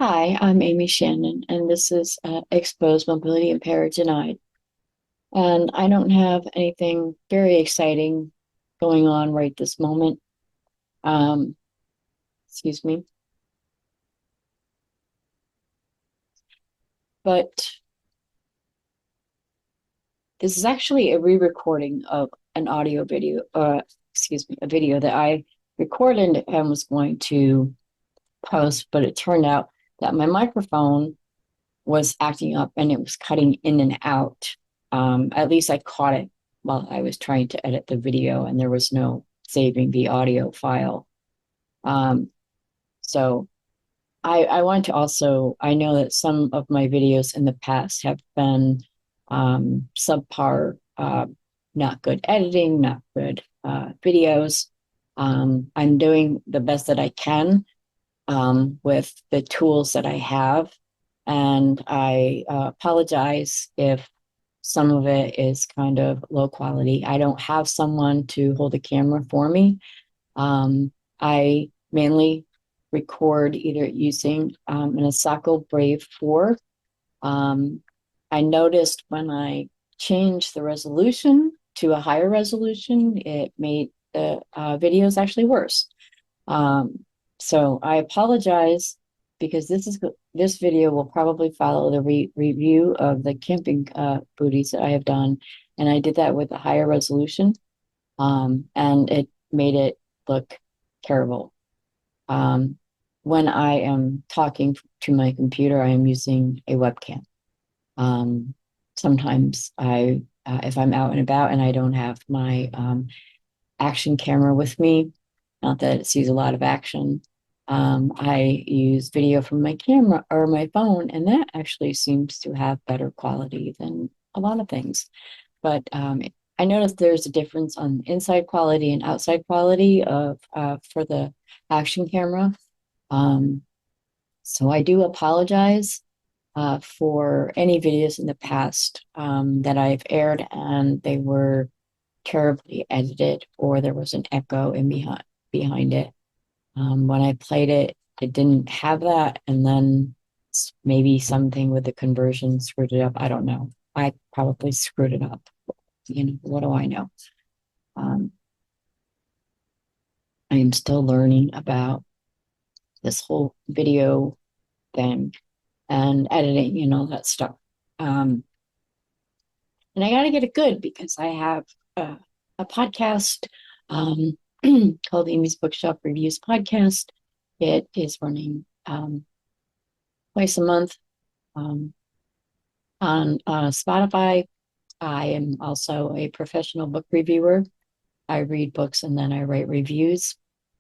Hi, I'm Amy Shannon, and this is Exposed Mobility Impaired Denied. And I don't have anything very exciting going on right this moment. Um, excuse me. But this is actually a re-recording of an audio video, a video that I recorded and was going to post, but it turned out that my microphone was acting up and it was cutting in and out. At least I caught it while I was trying to edit the video, and there was no saving the audio file. Um, so I want to also, I know that some of my videos in the past have been subpar, not good editing, not good videos. I'm doing the best that I can with the tools that I have. And I apologize if some of it is kind of low quality. I don't have someone to hold the camera for me. I mainly record either using an Asako Brave 4. Um, I noticed when I changed the resolution to a higher resolution, it made the videos actually worse. Um, so I apologize because this video will probably follow the review of the camping booties that I have done, and I did that with a higher resolution, and it made it look terrible. Um, when I am talking to my computer, I am using a webcam. Um, sometimes if I'm out and about and I don't have my action camera with me, not that it sees a lot of action. I use video from my camera or my phone, and that actually seems to have better quality than a lot of things. But I noticed there's a difference on inside quality and outside quality of for the action camera. Um, so I do apologize for any videos in the past that I've aired and they were terribly edited or there was an echo in behind it. When I played it, it didn't have that, and then maybe something with the conversion screwed it up. I don't know. I probably screwed it up. What do I know? Um, I am still learning about this whole video thing and editing and all that stuff. Um, and I got to get it good because I have a podcast um, called Amy's Bookshop Reviews Podcast. It is running twice a month um, on Spotify. I am also a professional book reviewer. I read books and then I write reviews.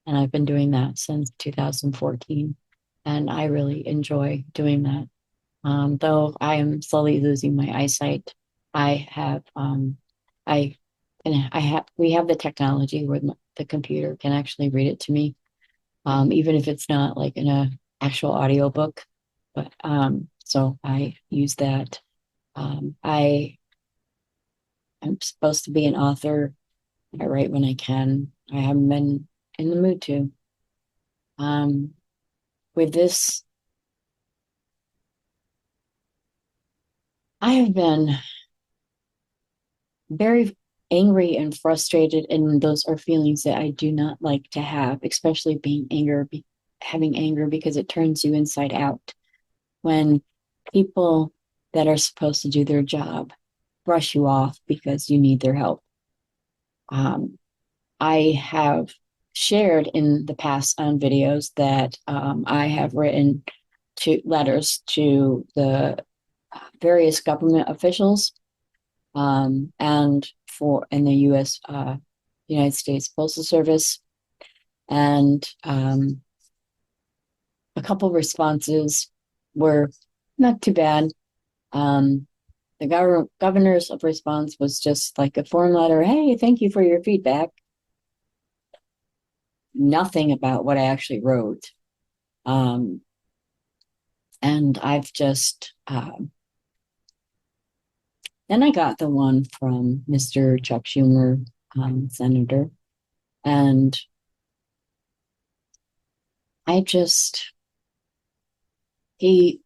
And I've been doing that since 2014. And I really enjoy doing that. Though I am slowly losing my eyesight, I have, I, we have the technology where the computer can actually read it to me, even if it's not like in a actual audiobook. But so I use that. I'm supposed to be an author. I write when I can. I haven't been in the mood to. Um, with this, I have been very angry and frustrated, and those are feelings that I do not like to have, especially having anger because it turns you inside out. When people that are supposed to do their job brush you off because you need their help. Um, I have shared in the past on videos that I have written letters to the various government officials and for in the U.S. United States Postal Service, and a couple responses were not too bad. Um, the governor's response was just like a form letter. Hey, thank you for your feedback. Nothing about what I actually wrote. Um, and I've just, then I got the one from Mr. Chuck Schumer, Senator, and I just, he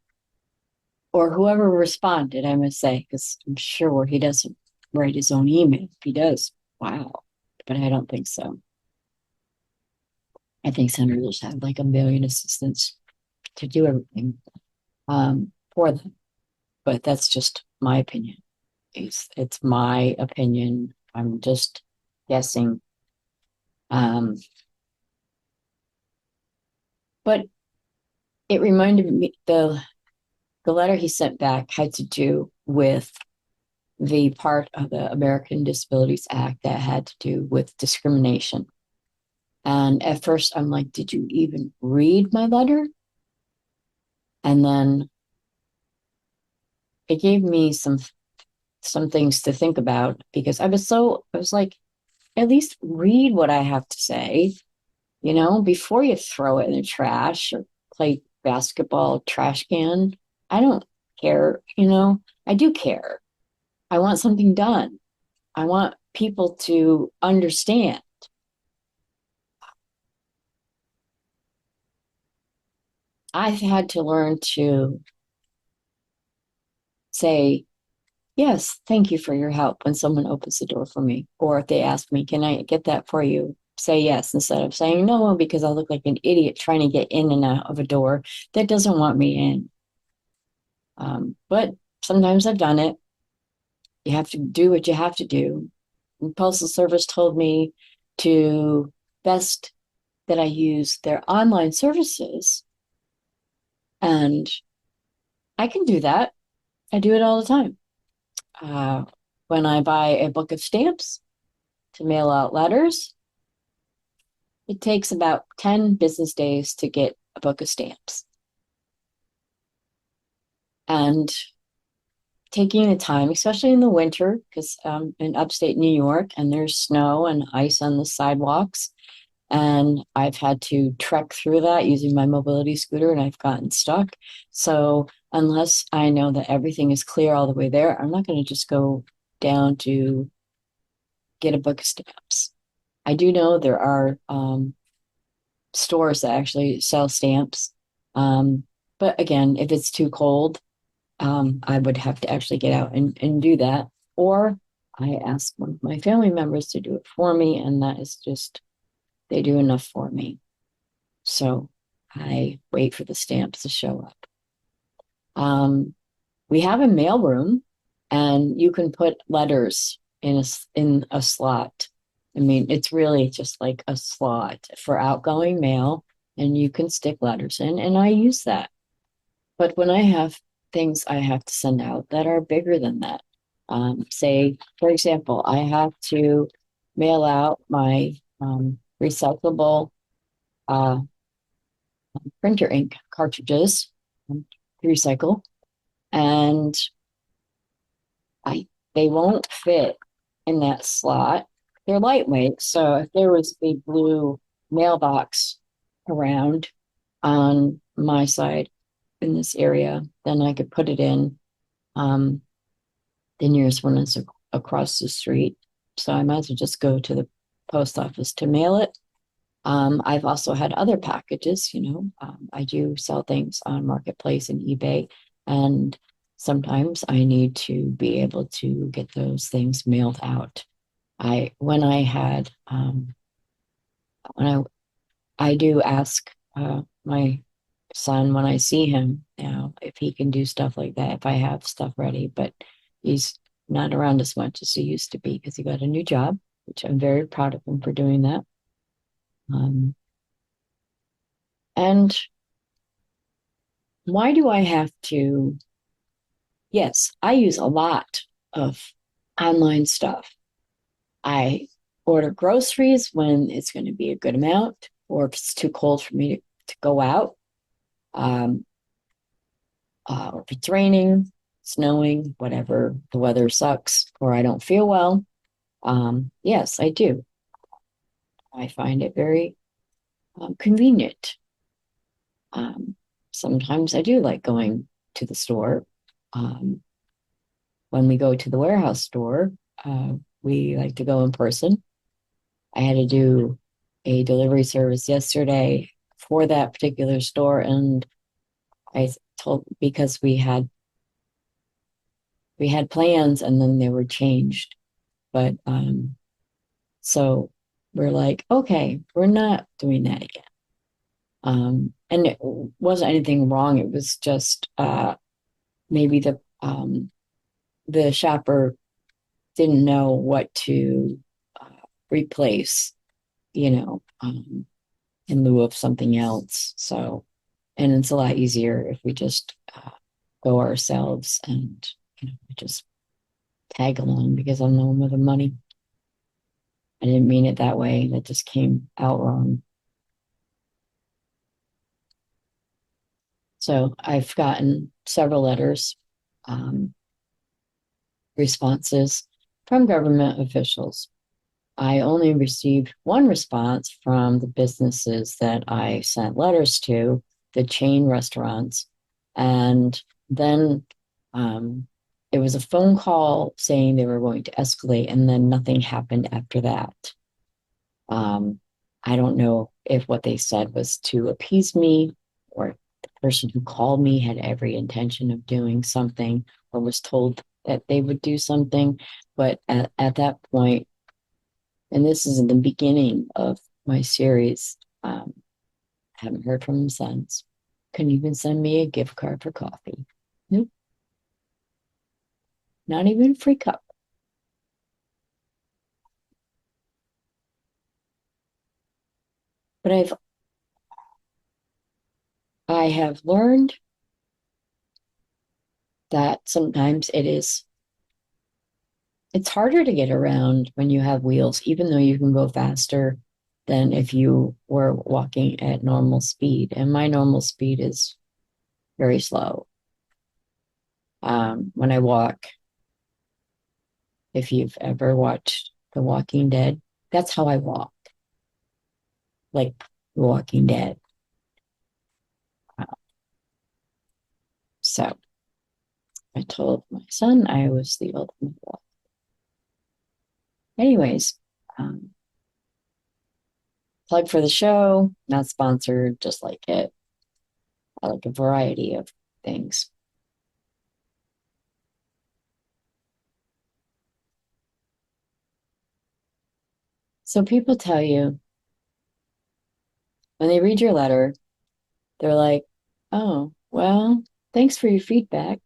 or whoever responded, I must say, because I'm sure he doesn't write his own email. If he does, wow. But I don't think so. I think senators have like a million assistants to do everything for them. But that's just my opinion. It's my opinion. I'm just guessing. Um, but it reminded me the letter he sent back had to do with the part of the American Disabilities Act that had to do with discrimination. And at first, I'm like, did you even read my letter? And then it gave me some things to think about because I was like, at least read what I have to say, before you throw it in the trash or play basketball trash can. I don't care, I do care. I want something done. I want people to understand. I've had to learn to say, yes, thank you for your help when someone opens the door for me. Or if they ask me, can I get that for you? Say yes instead of saying no because I look like an idiot trying to get in and out of a door that doesn't want me in. But sometimes I've done it. You have to do what you have to do. And Postal Service told me to best that I use their online services. And I can do that. I do it all the time. Uh, when I buy a book of stamps to mail out letters, it takes about 10 business days to get a book of stamps. And taking the time, especially in the winter, because in upstate New York and there's snow and ice on the sidewalks. And I've had to trek through that using my mobility scooter and I've gotten stuck. So unless I know that everything is clear all the way there, I'm not going to just go down to get a book of stamps. I do know there are stores that actually sell stamps. But again, if it's too cold, I would have to actually get out and do that. Or I ask one of my family members to do it for me, and that is just, they do enough for me. So I wait for the stamps to show up. We have a mailroom, and you can put letters in a slot. I mean, it's really just like a slot for outgoing mail, and you can stick letters in, and I use that. But when I have things I have to send out that are bigger than that, say, for example, I have to mail out my recyclable uh, printer ink cartridges to recycle, and they won't fit in that slot. They're lightweight, so if there was a blue mailbox around on my side in this area, then I could put it in. The nearest one is across the street, so I might as well just go to the post office to mail it. I've also had other packages, I do sell things on Marketplace and eBay, and sometimes I need to be able to get those things mailed out. When I do ask my son when I see him now if he can do stuff like that, if I have stuff ready, but he's not around as much as he used to be because he got a new job, which I'm very proud of him for doing that. And why do I have to? Yes, I use a lot of online stuff. I order groceries when it's going to be a good amount, or if it's too cold for me to go out, or if it's raining, snowing, whatever, the weather sucks, or I don't feel well. Yes, I do. I find it very convenient. Sometimes I do like going to the store. When we go to the warehouse store, we like to go in person. I had to do a delivery service yesterday for that particular store, and told because we had plans and then they were changed. But so we're like, okay, we're not doing that again. And it wasn't anything wrong. It was just maybe the shopper didn't know what to replace, in lieu of something else. So, and it's a lot easier if we just go ourselves and just tag along because I'm the one with the money. I didn't mean it that way. That just came out wrong. So I've gotten several letters, um, responses from government officials. I only received one response from the businesses that I sent letters to, the chain restaurants. And then it was a phone call saying they were going to escalate, and then nothing happened after that. Um, I don't know if what they said was to appease me, or the person who called me had every intention of doing something or was told that they would do something. But at that point, and this is in the beginning of my series, haven't heard from them since. Couldn't even send me a gift card for coffee. Nope. Not even a free cup. But I have learned that sometimes it's harder to get around when you have wheels, even though you can go faster than if you were walking at normal speed. And my normal speed is very slow. When I walk, if you've ever watched The Walking Dead, that's how I walk, like The Walking Dead. So I told my son I was the ultimate walker. Anyways, plug for the show, not sponsored, just like it. I like a variety of things. So people tell you when they read your letter, they're like, oh, well, thanks for your feedback.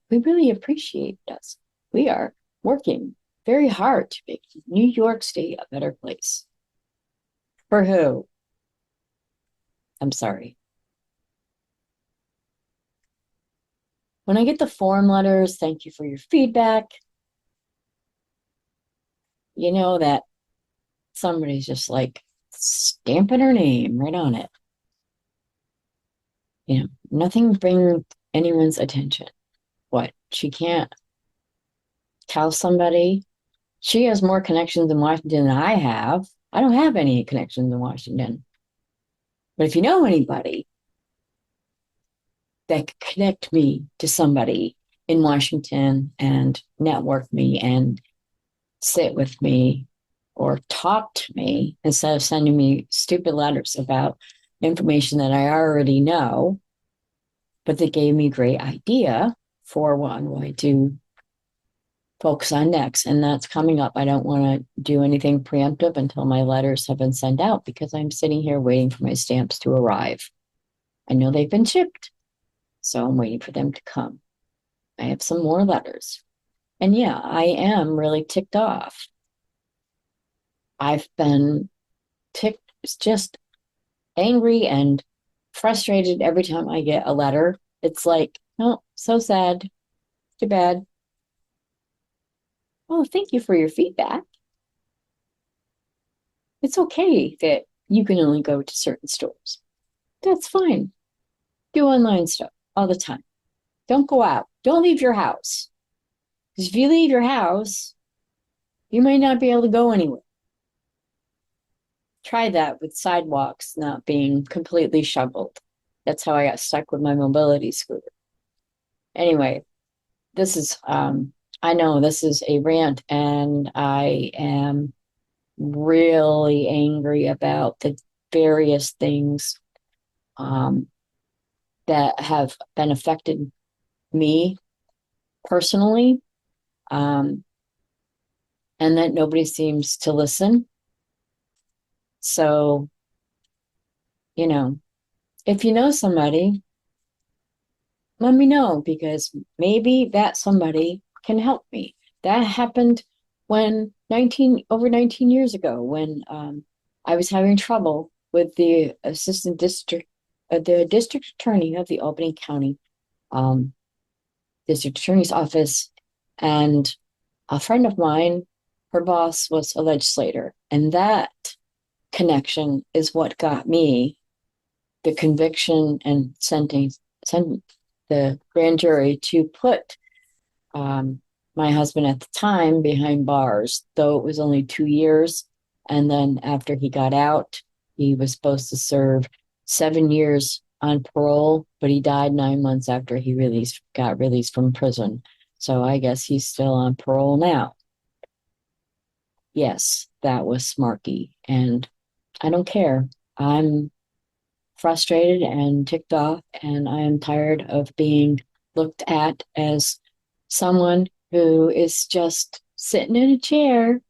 We really appreciate this. We are working very hard to make New York State a better place. For who? I'm sorry. When I get the form letters, thank you for your feedback. You know that somebody's just like stamping her name right on it. Nothing brings anyone's attention. What? She can't tell somebody she has more connections in Washington than I have. I don't have any connections in Washington. But if you know anybody that could connect me to somebody in Washington and network me and sit with me or talk to me instead of sending me stupid letters about information that I already know, but they gave me a great idea for what I'm going to focus on next. And that's coming up. I don't want to do anything preemptive until my letters have been sent out because I'm sitting here waiting for my stamps to arrive. I know they've been shipped, so I'm waiting for them to come. I have some more letters. And yeah, I am really ticked off. I've been just angry and frustrated every time I get a letter. It's like, oh, so sad. Too bad. Oh, thank you for your feedback. It's okay that you can only go to certain stores. That's fine. Do online stuff all the time. Don't go out. Don't leave your house. Because if you leave your house, you might not be able to go anywhere. Try that with sidewalks not being completely shoveled. That's how I got stuck with my mobility scooter. Anyway, this is, I know this is a rant, and I am really angry about the various things. that have been affected me personally, and that nobody seems to listen. So, you know, if you know somebody, let me know, because maybe that somebody can help me. That happened when over 19 years ago, when I was having trouble with the the district attorney of the Albany County um, district attorney's office. And a friend of mine, her boss was a legislator, and that connection is what got me the conviction and sent the grand jury to put my husband at the time behind bars, though it was only 2 years. And then after he got out, he was supposed to serve 7 years on parole, but he died 9 months after he got released from prison. So I guess he's still on parole now. Yes, that was smarky, and I don't care. I'm frustrated and ticked off, and I am tired of being looked at as someone who is just sitting in a chair.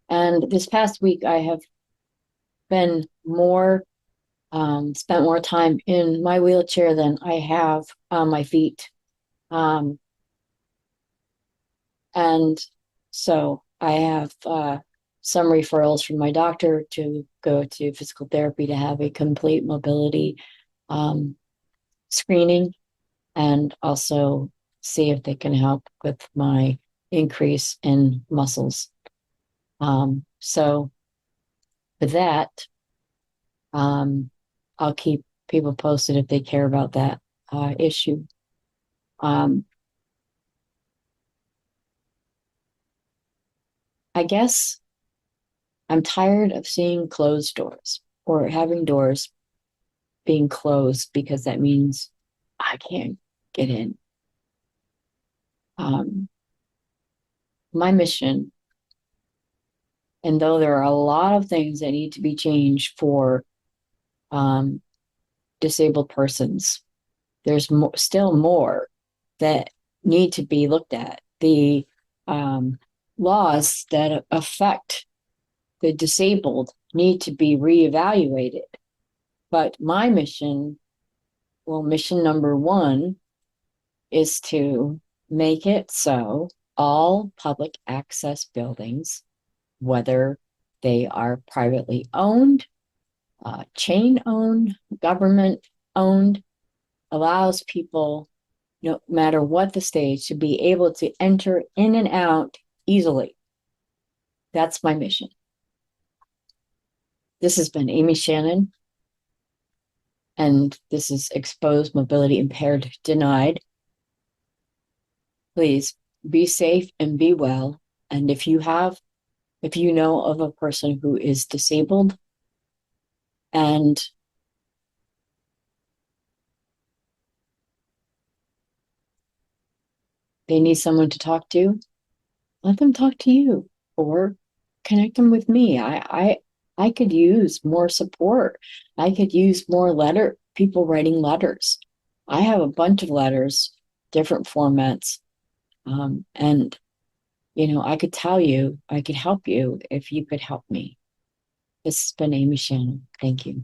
And this past week, I have been spent more time in my wheelchair than I have on my feet. Um, and so I have some referrals from my doctor to go to physical therapy to have a complete mobility um, screening, and also see if they can help with my increase in muscles. So with that, um, I'll keep people posted if they care about that issue. Um, I guess I'm tired of seeing closed doors or having doors being closed, because that means I can't get in. My mission, and though there are a lot of things that need to be changed for um, disabled persons, there's still more that need to be looked at. The laws that affect the disabled need to be reevaluated. But my mission, well, mission number one is to make it so all public access buildings, whether they are privately owned, chain owned, government owned, allows people, no matter what the stage, to be able to enter in and out easily. That's my mission. This has been Amy Shannon, and this is Exposed Mobility Impaired Denied. Please be safe and be well. And if you know of a person who is disabled and they need someone to talk to, let them talk to you, or connect them with me. I could use more support. I could use more people writing letters. I have a bunch of letters, different formats. And I could tell you, I could help you if you could help me. This has been Amy Shannon. Thank you.